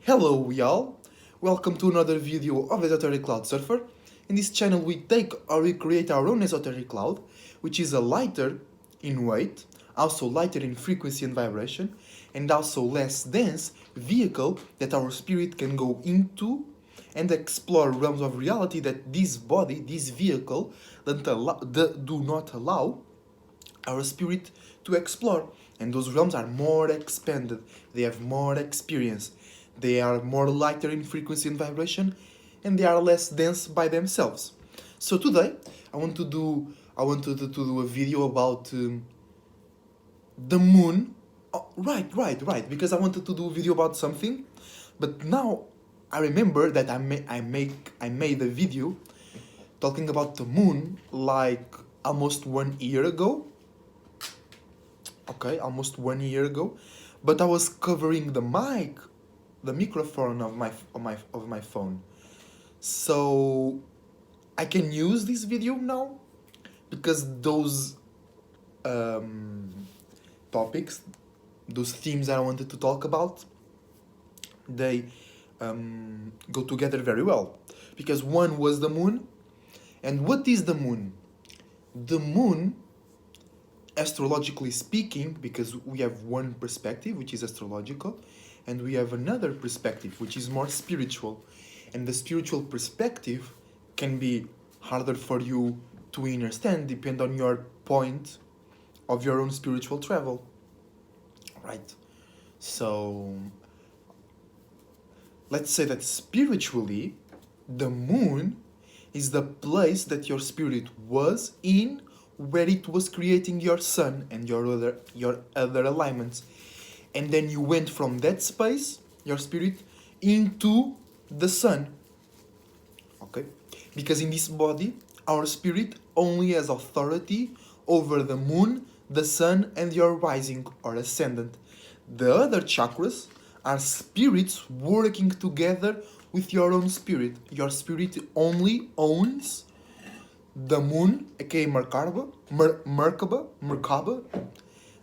Hello y'all, welcome to another video of Esoteric Cloud Surfer. In this channel we take or we create our own esoteric cloud, which is a lighter in weight, also lighter in frequency and vibration, and also less dense vehicle that our spirit can go into and explore realms of reality that this body, this vehicle, do not allow our spirit to explore. And those realms are more expanded, they have more experience, they are more lighter in frequency and vibration, and they are less dense by themselves. So today I want to do to do a video about the moon. Oh, right, because I wanted to do a video about something, but now I remember that I made a video talking about the moon like almost 1 year ago. Okay, almost 1 year ago, but I was covering the microphone of my phone, so I can use this video now because those topics, those themes that I wanted to talk about, they go together very well. Because one was the moon, and what is the moon? The moon, astrologically speaking, because we have one perspective which is astrological, and we have another perspective which is more spiritual, and the spiritual perspective can be harder for you to understand depending on your point of your own spiritual travel, right? So let's say that spiritually the moon is the place that your spirit was in where it was creating your sun and your other alignments, and then you went from that space, your spirit, into the sun. Okay, because in this body our spirit only has authority over the moon, the sun, and your rising or ascendant. The other chakras are spirits working together with your own spirit. Your spirit only owns the moon, aka Merkaba,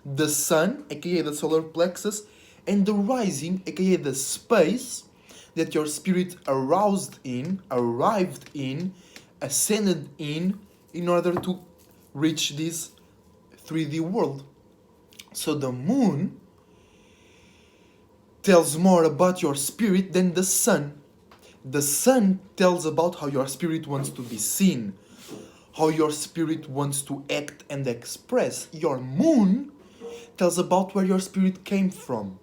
the sun, aka the solar plexus, and the rising, aka the space that your spirit arrived in, ascended in order to reach this 3D world. So the moon tells more about your spirit than the sun. The sun tells about how your spirit wants to be seen, how your spirit wants to act and express. Your moon tells about where your spirit came from.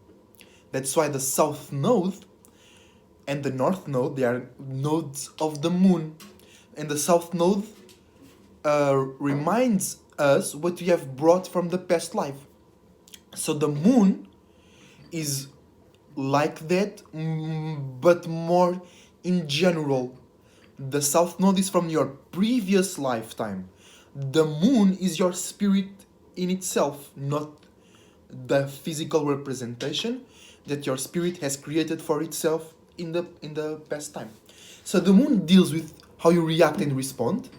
That's why the south node and the north node, they are nodes of the moon. And the south node reminds us what we have brought from the past life. So the moon is like that, but more in general. The south node is from your previous lifetime. The moon is your spirit in itself, not the physical representation that your spirit has created for itself in the past time. So the moon deals with how you react and respond,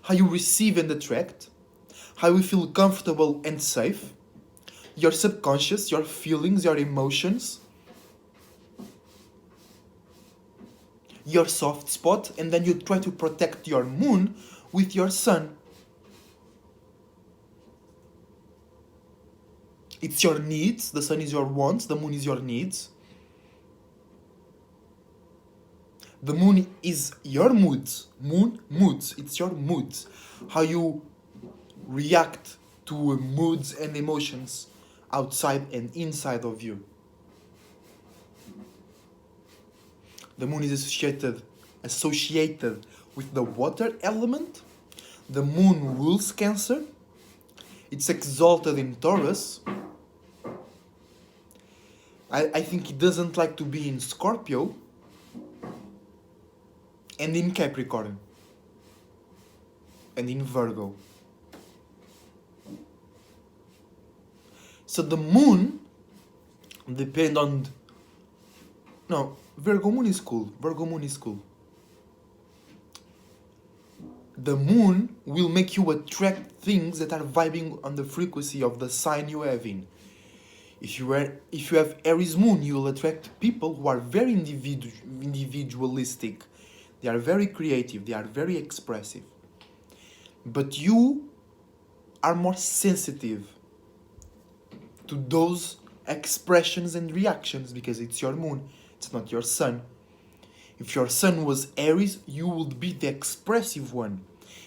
how you receive and attract, how you feel comfortable and safe, your subconscious, your feelings, your emotions, your soft spot, and then you try to protect your moon with your sun. It's your needs, the sun is your wants, the moon is your needs. The moon is your moods. Moods, it's your moods. How you react to moods and emotions outside and inside of you. The moon is associated with the water element. The moon rules Cancer. It's exalted in Taurus. I think it doesn't like to be in Scorpio and in Capricorn and in Virgo. So the moon depend on... No, Virgo moon is cool. The moon will make you attract things that are vibing on the frequency of the sign you have in. If you have Aries moon, you will attract people who are very individualistic. They are very creative, they are very expressive. But you are more sensitive to those expressions and reactions because it's your moon, it's not your sun. If your sun was Aries, you would be the expressive one.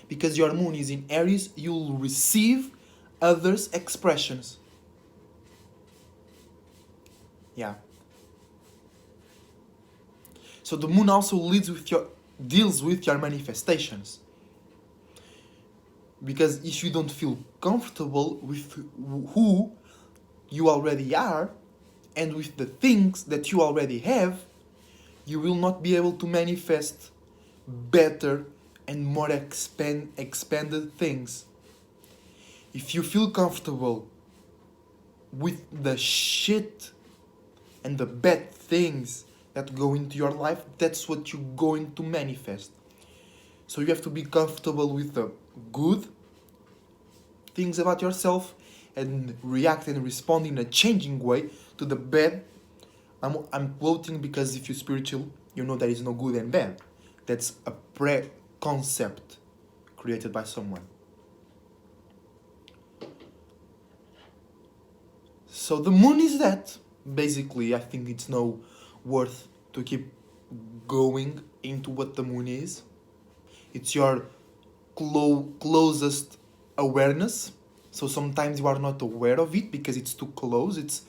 Because your moon is in Aries, you'll receive others' expressions. Yeah. So the moon also deals with your manifestations. Because if you don't feel comfortable with who you already are and with the things that you already have, you will not be able to manifest better and more expanded things. If you feel comfortable with the shit and the bad things that go into your life, that's what you're going to manifest. So you have to be comfortable with the good things about yourself and react and respond in a changing way to the bad. I'm quoting because if you're spiritual, you know there is no good and bad. That's a pre-concept created by someone. So the moon is that. Basically, I think it's no worth to keep going into what the moon is. It's your closest awareness. So sometimes you are not aware of it because it's too close. It's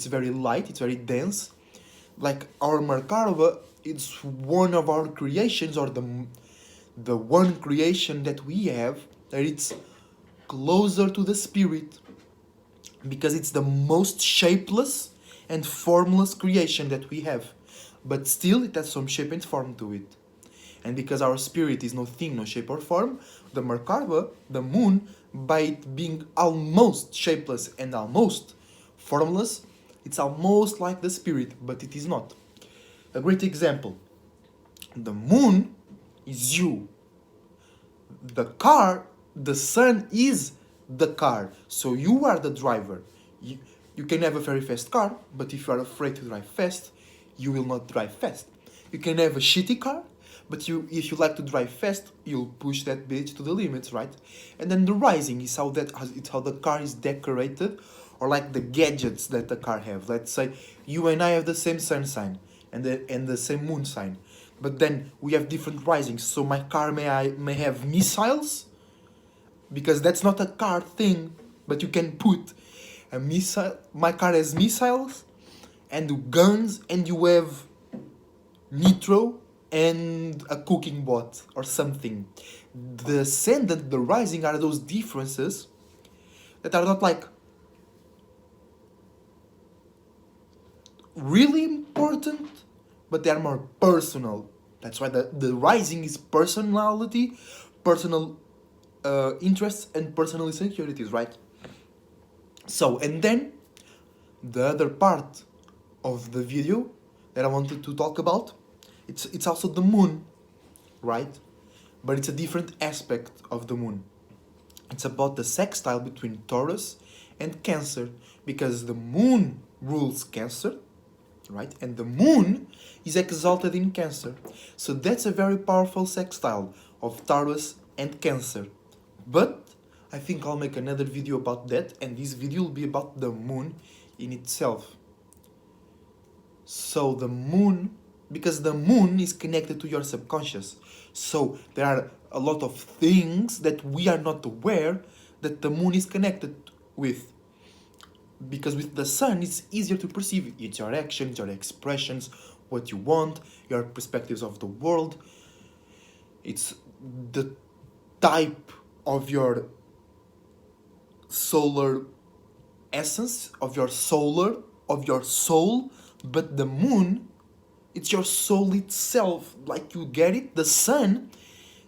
very light, it's very dense. Like our Merkaba, it's one of our creations, or the one creation that we have, that it's closer to the spirit. Because it's the most shapeless and formless creation that we have. But still it has some shape and form to it. And because our spirit is no thing, no shape or form, the Merkaba, the moon, by it being almost shapeless and almost formless, it's almost like the spirit, but it is not. A great example. The moon is you. The car, the sun is the car. So you are the driver. You can have a very fast car, but if you are afraid to drive fast, you will not drive fast. You can have a shitty car, but if you like to drive fast, you'll push that bitch to the limits, right? And then the rising is how the car is decorated, or like the gadgets that the car have. Let's say you and I have the same sun sign and the same moon sign, but then we have different risings. So my car may have missiles, because that's not a car thing, but you can put a missile. My car has missiles and guns, and you have nitro and a cooking bot or something. The ascendant, the rising, are those differences that are not like really important, but they are more personal. That's why the rising is personality, personal interests, and personal insecurities, right? So, and then the other part of the video that I wanted to talk about, it's also the moon, right? But it's a different aspect of the moon. It's about the sextile between Taurus and Cancer, because the moon rules Cancer, right? And the moon is exalted in Cancer. So that's a very powerful sextile of Taurus and Cancer. But I think I'll make another video about that, and this video will be about the moon in itself. So the moon, because the moon is connected to your subconscious. So there are a lot of things that we are not aware that the moon is connected with. Because with the sun, it's easier to perceive. It's your actions, your expressions, what you want, your perspectives of the world. It's the type of your solar essence, of your soul. But the moon, it's your soul itself. Like, you get it? The sun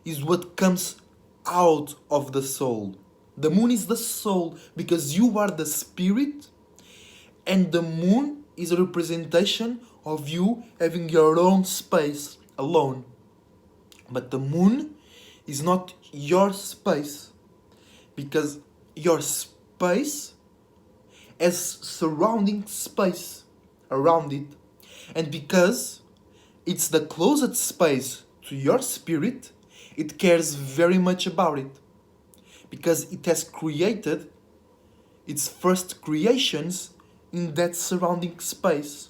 is what comes out of the soul. The moon is the soul, because you are the spirit, and the moon is a representation of you having your own space alone. But the moon is not your space, because your space as surrounding space around it. And because it's the closest space to your spirit, it cares very much about it. Because it has created its first creations in that surrounding space.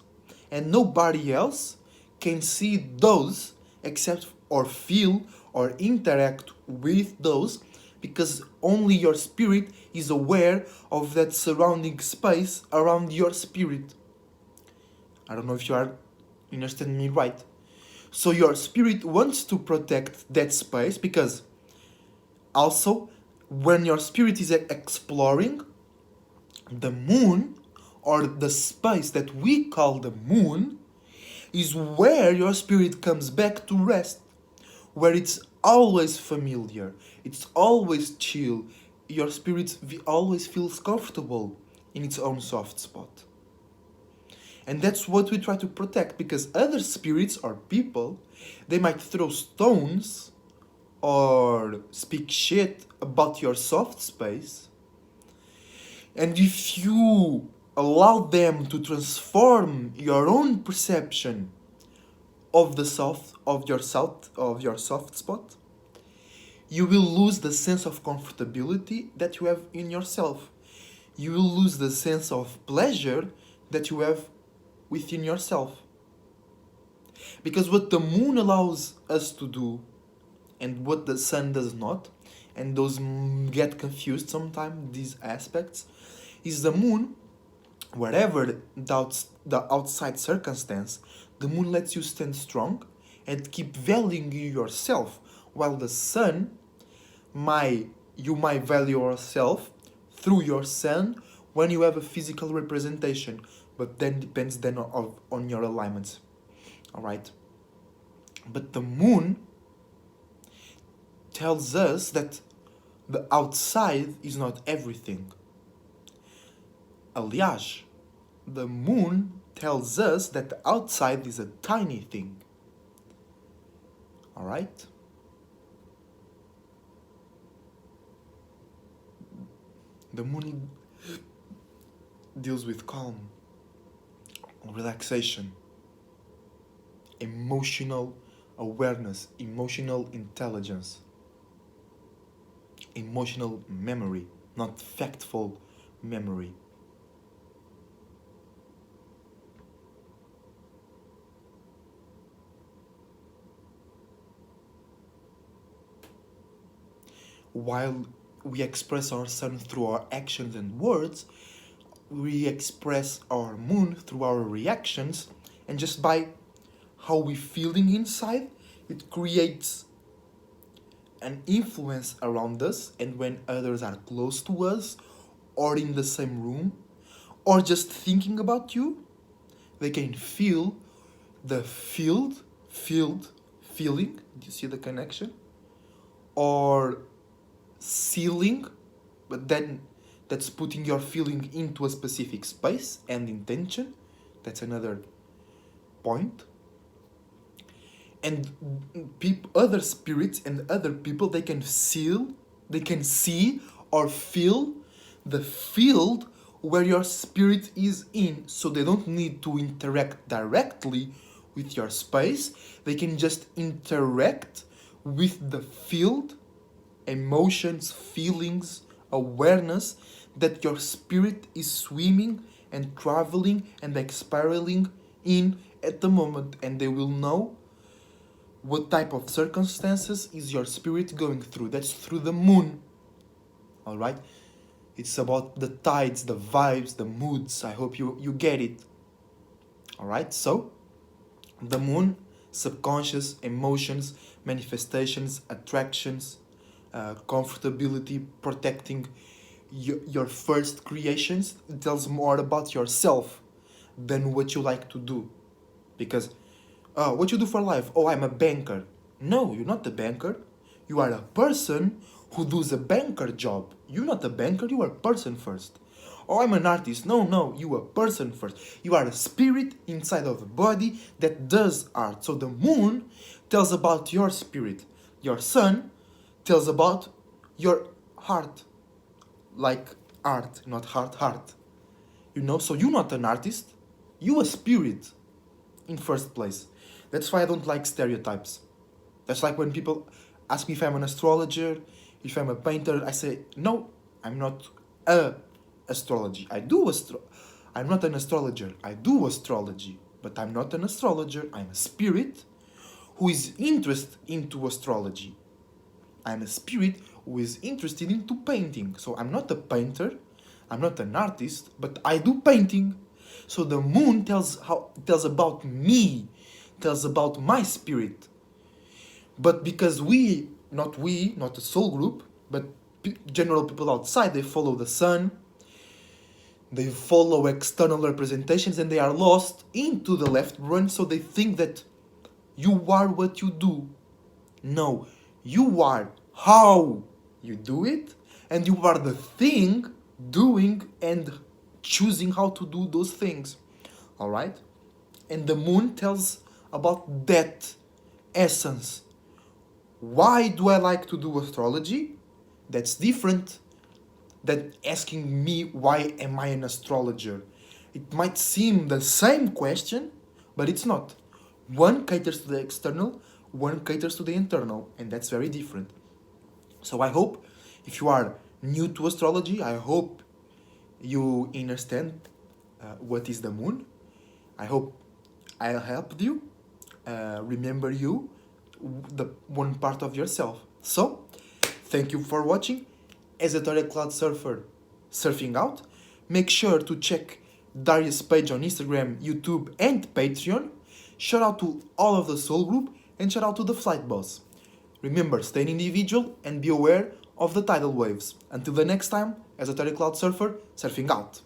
And nobody else can see those except or feel or interact with those, because only your spirit is aware of that surrounding space around your spirit. I don't know if you are understanding me right. So your spirit wants to protect that space, because also when your spirit is exploring the moon, or the space that we call the moon, is where your spirit comes back to rest, where it's always familiar, it's always chill, your spirit always feels comfortable in its own soft spot. And that's what we try to protect, because other spirits or people, they might throw stones or speak shit about your soft space. And if you allow them to transform your own perception of the your soft spot, you will lose the sense of comfortability that you have in yourself. You will lose the sense of pleasure that you have within yourself. Because what the moon allows us to do, and what the sun does not, and those get confused sometimes, these aspects, is the moon, wherever the outside circumstance, the moon lets you stand strong and keep valuing yourself, while the sun, you might value yourself through your sun when you have a physical representation, but then depends then on your alignments. Alright? But the moon tells us that the outside is not everything. Aliás, the moon tells us that the outside is a tiny thing. Alright? The moon deals with calm, relaxation, emotional awareness, emotional intelligence, emotional memory, not factful memory. While we express our sun through our actions and words, we express our moon through our reactions, and just by how we're feeling inside, it creates an influence around us, and when others are close to us, or in the same room, or just thinking about you, they can feel the feeling. Do you see the connection? Or sealing, but then that's putting your feeling into a specific space and intention. That's another point. And other spirits and other people, they can see or feel the field where your spirit is in, so they don't need to interact directly with your space. They can just interact with the field, emotions, feelings, awareness that your spirit is swimming and traveling and spiraling in at the moment, and they will know what type of circumstances is your spirit going through. That's through the moon. Alright? It's about the tides, the vibes, the moods. I hope you get it. Alright? So, the moon, subconscious, emotions, manifestations, attractions, comfortability, protecting your first creations. It tells more about yourself than what you like to do. Because what you do for life? Oh, I'm a banker. No, you're not a banker. You are a person who does a banker job. You're not a banker, you are a person first. Oh, I'm an artist. No, you are a person first. You are a spirit inside of a body that does art. So the moon tells about your spirit. Your sun tells about your heart. Like art, not heart. You know, so you're not an artist, you a spirit in first place. That's why I don't like stereotypes. That's like when people ask me if I'm an astrologer, if I'm a painter, I say, no, I'm not a astrology. I'm not an astrologer. I do astrology, but I'm not an astrologer. I'm a spirit who is interested into astrology. I'm a spirit who is interested into painting. So I'm not a painter, I'm not an artist, but I do painting. So the moon tells about me, tells about my spirit. But because not a soul group, but general people outside, they follow the sun, they follow external representations, and they are lost into the left brain, so they think that you are what you do. No, you are how you do it, and you are the thing doing and choosing how to do those things. Alright? And the moon tells about that essence. Why do I like to do astrology? That's different than asking me why am I an astrologer. It might seem the same question, but it's not. One caters to the external, one caters to the internal, and that's very different. So I hope if you are new to astrology, I hope you understand what is the moon. I hope I helped you remember you, the one part of yourself. So, thank you for watching. Esoteric Cloud Surfer surfing out. Make sure to check Darius' page on Instagram, YouTube, and Patreon. Shout out to all of the Soul Group and shout out to the Flight Boss. Remember, stay an individual and be aware of the tidal waves. Until the next time, Esoteric Cloud Surfer surfing out.